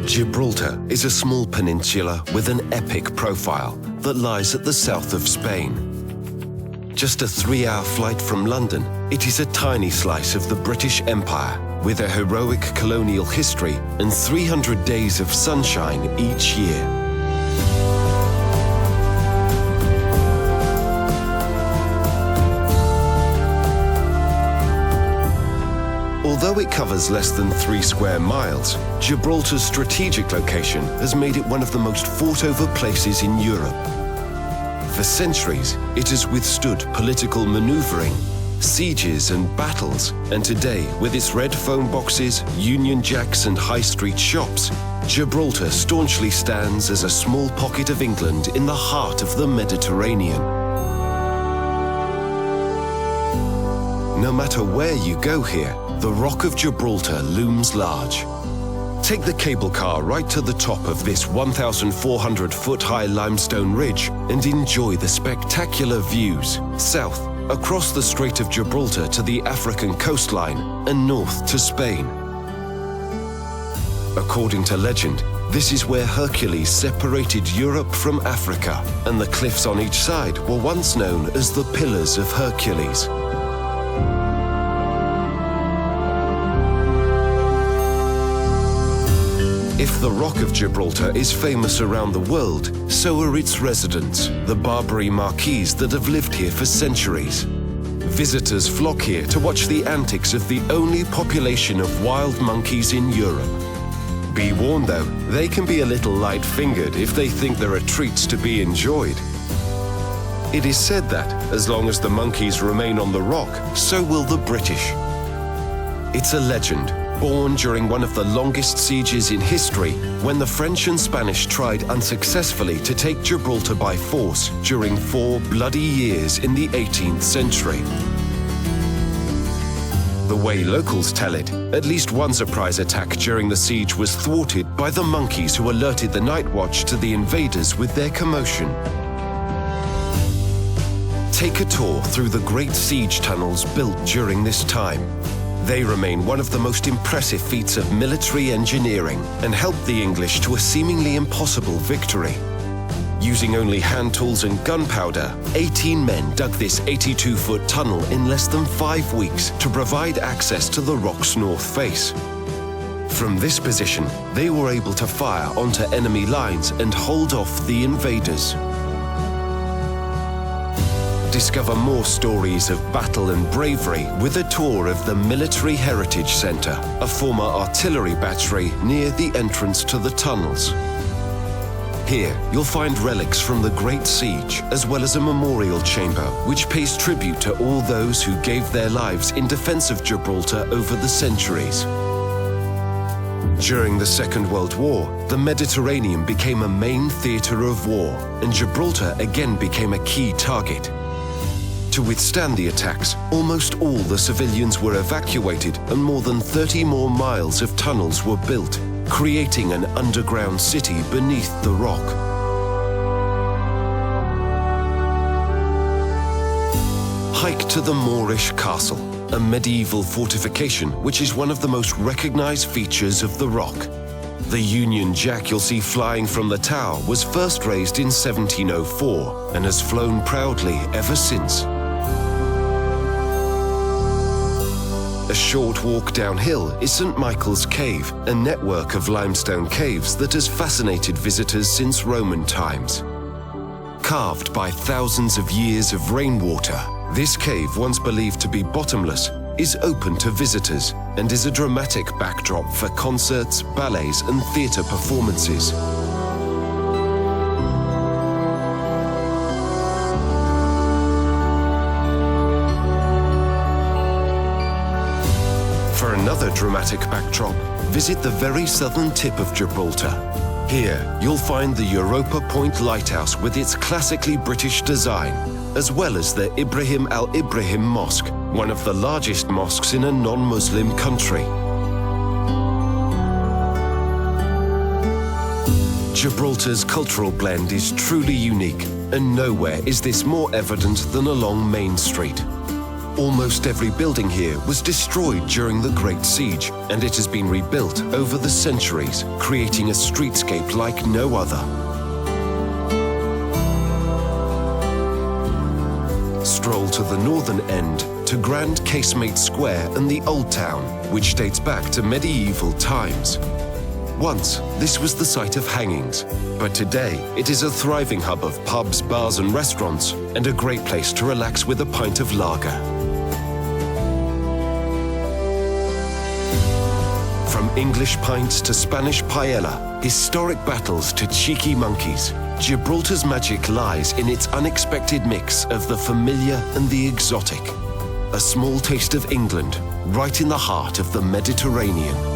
Gibraltar is a small peninsula with an epic profile that lies at the south of Spain. Just a 3-hour flight from London, it is a tiny slice of the British Empire with a heroic colonial history and 300 days of sunshine each year. Although it covers less than 3 square miles, Gibraltar's strategic location has made it one of the most fought-over places in Europe. For centuries, it has withstood political maneuvering, sieges and battles, and today, with its red phone boxes, Union Jacks and high street shops, Gibraltar staunchly stands as a small pocket of England in the heart of the Mediterranean. No matter where you go here, the Rock of Gibraltar looms large. Take the cable car right to the top of this 1,400-foot-high limestone ridge and enjoy the spectacular views south, across the Strait of Gibraltar to the African coastline and north to Spain. According to legend, this is where Hercules separated Europe from Africa, and the cliffs on each side were once known as the Pillars of Hercules. If the Rock of Gibraltar is famous around the world, so are its residents, the Barbary Marquis that have lived here for centuries. Visitors flock here to watch the antics of the only population of wild monkeys in Europe. Be warned though, they can be a little light-fingered if they think there are treats to be enjoyed. It is said that, as long as the monkeys remain on the rock, so will the British. It's a legend, born during one of the longest sieges in history, when the French and Spanish tried unsuccessfully to take Gibraltar by force during 4 bloody years in the 18th century. The way locals tell it, at least one surprise attack during the siege was thwarted by the monkeys who alerted the night watch to the invaders with their commotion. Take a tour through the great siege tunnels built during this time. They remain one of the most impressive feats of military engineering and helped the English to a seemingly impossible victory. Using only hand tools and gunpowder, 18 men dug this 82-foot tunnel in less than 5 weeks to provide access to the rock's north face. From this position, they were able to fire onto enemy lines and hold off the invaders. Discover more stories of battle and bravery with a tour of the Military Heritage Centre, a former artillery battery near the entrance to the tunnels. Here, you'll find relics from the Great Siege, as well as a memorial chamber which pays tribute to all those who gave their lives in defence of Gibraltar over the centuries. During the Second World War, the Mediterranean became a main theatre of war, and Gibraltar again became a key target. To withstand the attacks, almost all the civilians were evacuated and more than 30 more miles of tunnels were built, creating an underground city beneath the rock. Hike to the Moorish Castle, a medieval fortification which is one of the most recognized features of the rock. The Union Jack you'll see flying from the tower was first raised in 1704 and has flown proudly ever since. A short walk downhill is St. Michael's Cave, a network of limestone caves that has fascinated visitors since Roman times. Carved by thousands of years of rainwater, this cave, once believed to be bottomless, is open to visitors and is a dramatic backdrop for concerts, ballets and theatre performances. For another dramatic backdrop, visit the very southern tip of Gibraltar. Here, you'll find the Europa Point Lighthouse with its classically British design, as well as the Ibrahim Al-Ibrahim Mosque, one of the largest mosques in a non-Muslim country. Gibraltar's cultural blend is truly unique, and nowhere is this more evident than along Main Street. Almost every building here was destroyed during the Great Siege, and it has been rebuilt over the centuries, creating a streetscape like no other. Stroll to the northern end to Grand Casemate Square and the Old Town, which dates back to medieval times. Once, this was the site of hangings, but today it is a thriving hub of pubs, bars and restaurants, and a great place to relax with a pint of lager. From English pints to Spanish paella, historic battles to cheeky monkeys, Gibraltar's magic lies in its unexpected mix of the familiar and the exotic. A small taste of England, right in the heart of the Mediterranean.